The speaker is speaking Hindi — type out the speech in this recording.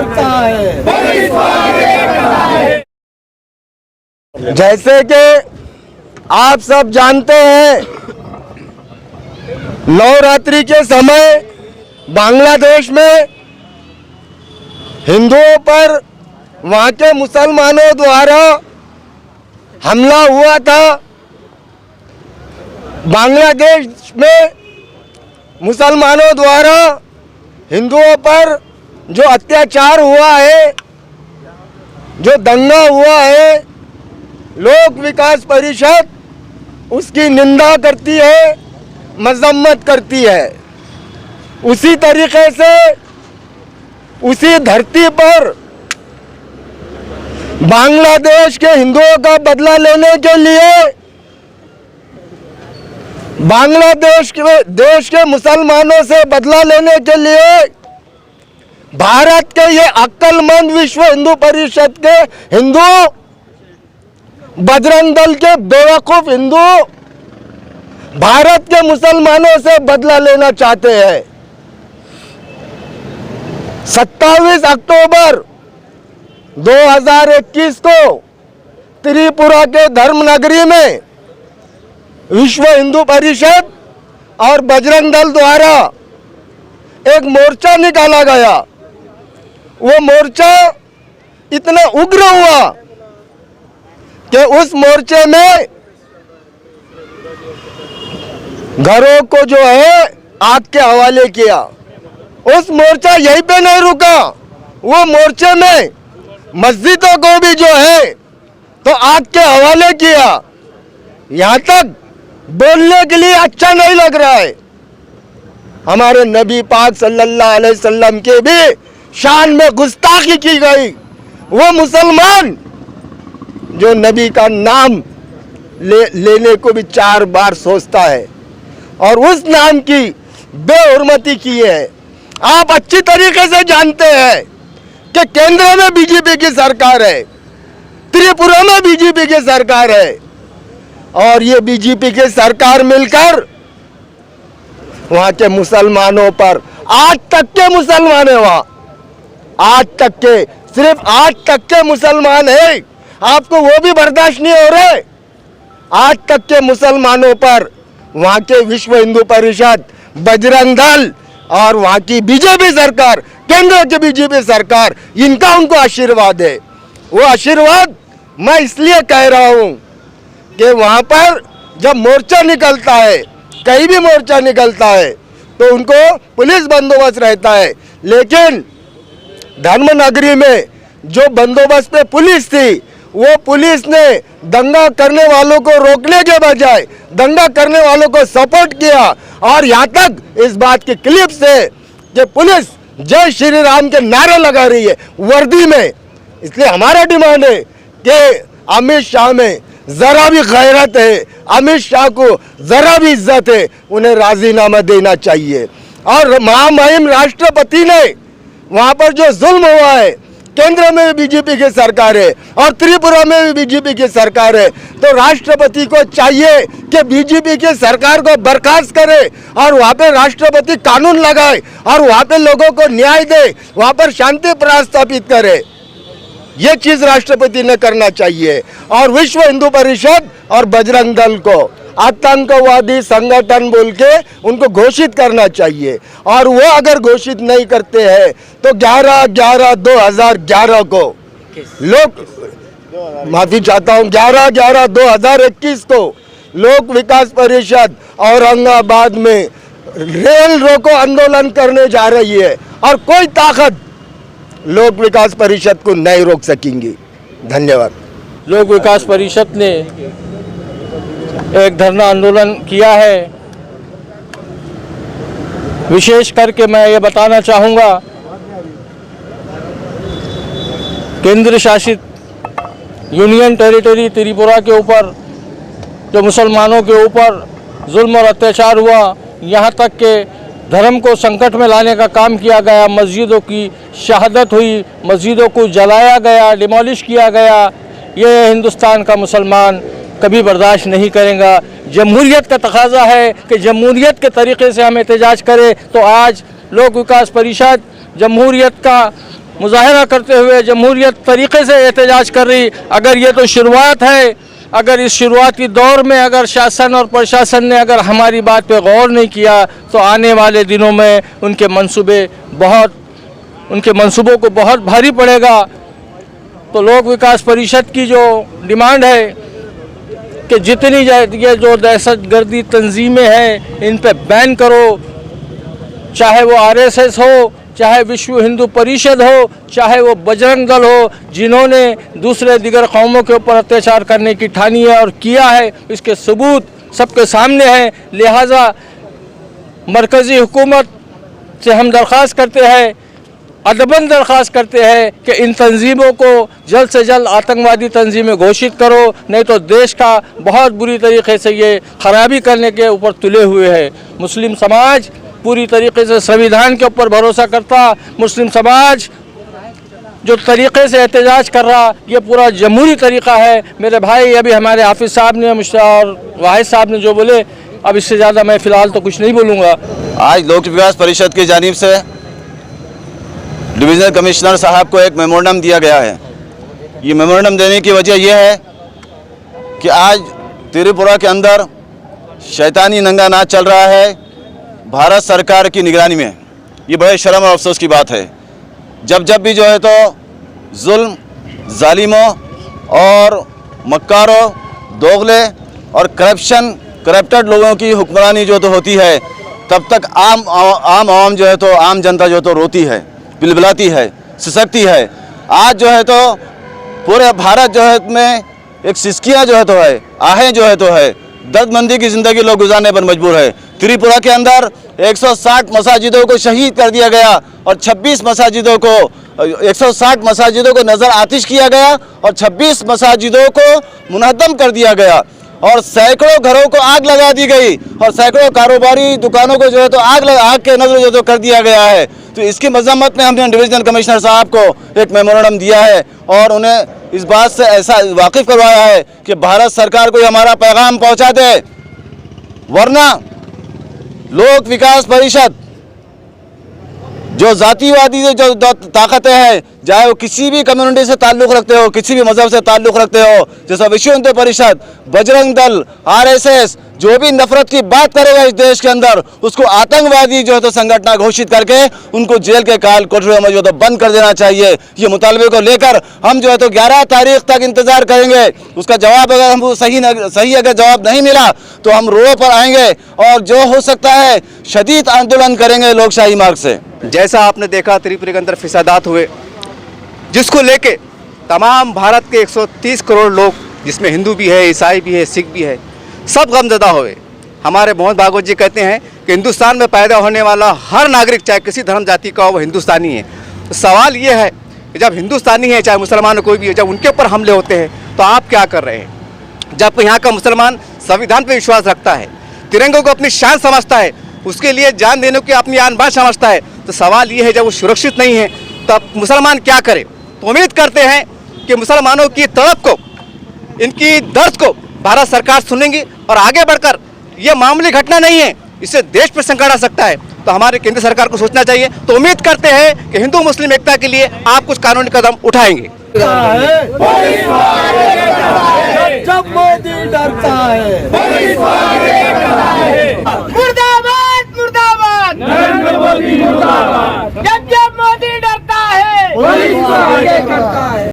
करता है। जैसे कि आप सब जानते हैं, नवरात्रि के समय बांग्लादेश में हिंदुओं पर वहाँ के मुसलमानों द्वारा हमला हुआ था। बांग्लादेश में मुसलमानों द्वारा हिंदुओं पर जो अत्याचार हुआ है, जो दंगा हुआ है, लोक विकास परिषद उसकी निंदा करती है, मजम्मत करती है। उसी तरीके से उसी धरती पर बांग्लादेश के हिंदुओं का बदला लेने के लिए बांग्लादेश के देश के मुसलमानों से बदला लेने के लिए भारत के ये अक्लमंद विश्व हिंदू परिषद के हिंदू, बजरंग दल के बेवकूफ हिंदू भारत के मुसलमानों से बदला लेना चाहते हैं। 27 अक्टूबर 2021 को त्रिपुरा के धर्मनगरी में विश्व हिंदू परिषद और बजरंग दल द्वारा एक मोर्चा निकाला गया। वो मोर्चा इतना उग्र हुआ कि उस मोर्चे में घरों को जो है आग के हवाले किया। उस मोर्चा यहीं पे नहीं रुका, वो मोर्चे में मस्जिदों को भी जो है तो आग के हवाले किया। यहाँ तक बोलने के लिए अच्छा नहीं लग रहा है। हमारे नबी पाक सल्लल्लाहु अलैहि वसल्लम के भी शान में गुस्ताखी की गई। वो मुसलमान जो नबी का नाम लेने को भी 4 बार सोचता है और उस नाम की बेहुरमती की है। आप अच्छी तरीके से जानते हैं कि केंद्र में बीजेपी की सरकार है, त्रिपुरा में बीजेपी की सरकार है, और ये बीजेपी की सरकार मिलकर वहां के मुसलमानों पर 8 तक के मुसलमान है। वहां 8 तक के, सिर्फ 8 तक के मुसलमान है। आपको वो भी बर्दाश्त नहीं हो रहे। 8 तक के मुसलमानों पर वहां के विश्व हिंदू परिषद, बजरंग दल और वहां की बीजेपी सरकार, केंद्र की बीजेपी सरकार, इनका उनको आशीर्वाद है। वो आशीर्वाद मैं इसलिए कह रहा हूं कि वहां पर जब मोर्चा निकलता है, कहीं भी मोर्चा निकलता है, तो उनको पुलिस बंदोबस्त रहता है। लेकिन धर्मनगरी में जो बंदोबस्त पे पुलिस थी, वो पुलिस ने दंगा करने वालों को रोकने के बजाय दंगा करने वालों को सपोर्ट किया। और यहाँ तक इस बात की क्लिप से कि पुलिस जय श्री राम के नारे लगा रही है वर्दी में। इसलिए हमारा डिमांड है कि अमित शाह में जरा भी गैरत है, अमित शाह को जरा भी इज्जत है, उन्हें राजीनामा देना चाहिए। और महामहिम राष्ट्रपति ने वहां पर जो जुल्म हुआ है, केंद्र में भी बीजेपी की सरकार है और त्रिपुरा में भी बीजेपी की सरकार है, तो राष्ट्रपति को चाहिए कि बीजेपी की सरकार को बर्खास्त करे और वहाँ पे राष्ट्रपति कानून लगाए और वहाँ पे लोगों को न्याय दे, वहाँ पर शांति प्रस्थापित करे। ये चीज राष्ट्रपति ने करना चाहिए। और विश्व हिंदू परिषद और बजरंग दल को आतंकवादी संगठन बोल के उनको घोषित करना चाहिए। और वो अगर घोषित नहीं करते हैं तो 11/11/2011 को माफी चाहता हूँ 11/11/2021 को लोक विकास परिषद औरंगाबाद में रेल रोको आंदोलन करने जा रही है और कोई ताकत लोक विकास परिषद को नहीं रोक सकेंगी। धन्यवाद। लोक विकास परिषद ने एक धरना आंदोलन किया है। विशेष करके मैं ये बताना चाहूँगा, केंद्र शासित यूनियन टेरिटरी त्रिपुरा के ऊपर जो मुसलमानों के ऊपर जुल्म और अत्याचार हुआ, यहाँ तक के धर्म को संकट में लाने का काम किया गया, मस्जिदों की शहादत हुई, मस्जिदों को जलाया गया, डिमोलिश किया गया, ये हिंदुस्तान का मुसलमान कभी बर्दाश्त नहीं करेगा। जमहूरियत का तकाजा है कि जमहूरियत के तरीके से हम एहतजाज करें, तो आज लोक विकास परिषद जमहूरियत का मुजाहरा करते हुए जमहूरियत तरीक़े से एहतजाज कर रही। अगर ये तो शुरुआत है, अगर इस शुरुआती दौर में अगर शासन और प्रशासन ने अगर हमारी बात पे गौर नहीं किया तो आने वाले दिनों में उनके मंसूबों को बहुत भारी पड़ेगा। तो लोक विकास परिषद की जो डिमांड है कि जितनी ये जो दहशतगर्दी तंजीमें हैं इन पे बैन करो, चाहे वो आरएसएस हो, चाहे विश्व हिंदू परिषद हो, चाहे वो बजरंग दल हो, जिन्होंने दूसरे दिगर कौमों के ऊपर अत्याचार करने की ठानी है और किया है, इसके सबूत सबके सामने हैं। लिहाजा मरकज़ी हुकूमत से हम दरख्वास्त करते हैं, अदबन दरख्वास्त करते हैं कि इन तंजीमों को जल्द से जल्द आतंकवादी तंजीमें घोषित करो, नहीं तो देश का बहुत बुरी तरीके से ये खराबी करने के ऊपर तुले हुए है। मुस्लिम समाज पूरी तरीके से संविधान के ऊपर भरोसा करता, मुस्लिम समाज जो तरीक़े से एहतजाज कर रहा ये पूरा जमहूरी तरीक़ा है। मेरे भाई अभी हमारे हाफिज़ साहब ने और वाहिद साहब ने जो बोले, अब इससे ज़्यादा मैं फ़िलहाल तो कुछ नहीं बोलूँगा। आज लोक विकास परिषद की जानिब से डिविजनल कमिश्नर साहब को एक मेमोरेंडम दिया गया है। ये मेमोरेंडम देने की वजह यह है कि आज त्रिपुरा के अंदर शैतानी नंगा नाच चल रहा है भारत सरकार की निगरानी में। ये बड़े शर्म और अफसोस की बात है। जब भी जो है तो जुल्म, जालिमों और मक्कारों, दोगले और करप्टेड लोगों की हुक्मरानी जो तो होती है, तब तक आम आवाम जो है तो आम जनता जो तो रोती है, बिलबिलाती है, सिसकती है। आज जो है तो पूरे भारत जो है में एक सिसकियाँ जो है तो है, आहें जो है तो है, दर्दमंदी की ज़िंदगी लोग गुजारने पर मजबूर है। त्रिपुरा के अंदर 160 मसाजिदों को शहीद कर दिया गया और 26 मसाजिदों को 160 मसाजिदों को नज़र आतिश किया गया और 26 मसाजिदों को मुनहदम कर दिया गया और सैकड़ों घरों को आग लगा दी गई और सैकड़ों कारोबारी दुकानों को जो है तो आग के नजर जो तो कर दिया गया है। तो इसकी मजम्मत में हमने डिविजनल कमिश्नर साहब को एक मेमोरेंडम दिया है और उन्हें इस बात से ऐसा वाकिफ़ करवाया है कि भारत सरकार को हमारा पैगाम पहुंचा दे, वरना लोक विकास परिषद जो जातिवादी जो ताकतें हैं, चाहे वो किसी भी कम्युनिटी से ताल्लुक़ रखते हो, किसी भी मज़हब से ताल्लुक़ रखते हो, जैसा विश्व हिंदू परिषद, बजरंग दल, आरएसएस, जो भी नफरत की बात करेगा इस देश के अंदर, उसको आतंकवादी जो है तो संगठन घोषित करके उनको जेल के काल कोठरियों में जो तो बंद कर देना चाहिए। ये मुतालबे को लेकर हम जो है तो 11 तारीख तक इंतज़ार करेंगे। उसका जवाब अगर हमको सही अगर जवाब नहीं मिला तो हम रोड पर आएंगे और जो हो सकता है शदीद आंदोलन करेंगे लोकशाही मार्ग से। जैसा आपने देखा त्रिपुरा के अंदर फिसादात हुए, जिसको लेके तमाम भारत के 130 करोड़ लोग, जिसमें हिंदू भी है, ईसाई भी है, सिख भी है, सब गमज़दा हुए। हमारे मोहन भागवत जी कहते हैं कि हिंदुस्तान में पैदा होने वाला हर नागरिक, चाहे किसी धर्म जाति का हो, वो हिंदुस्तानी है। तो सवाल ये है कि जब हिंदुस्तानी है, चाहे मुसलमान कोई भी है, जब उनके ऊपर हमले होते हैं तो आप क्या कर रहे हैं? जब यहाँ का मुसलमान संविधान पर विश्वास रखता है, तिरंगे को अपनी शान समझता है, उसके लिए जान देने की अपनी आन बान समझता है, तो सवाल ये है जब वो सुरक्षित नहीं है तब मुसलमान क्या करे? तो उम्मीद करते हैं कि मुसलमानों की तड़प को, इनकी दर्द को भारत सरकार सुनेंगी और आगे बढ़कर ये मामूली घटना नहीं है, इससे देश पर संकट आ सकता है। तो हमारे केंद्र सरकार को सोचना चाहिए। तो उम्मीद करते हैं कि हिंदू मुस्लिम एकता के लिए आप कुछ कानूनी कदम उठाएंगे। जब मोदी डरता है, मुर्दाबाद मुर्दाबाद, नरेंद्र मोदी मुर्दाबाद। जब मोदी डरता है, पुलिस को आगे करता है।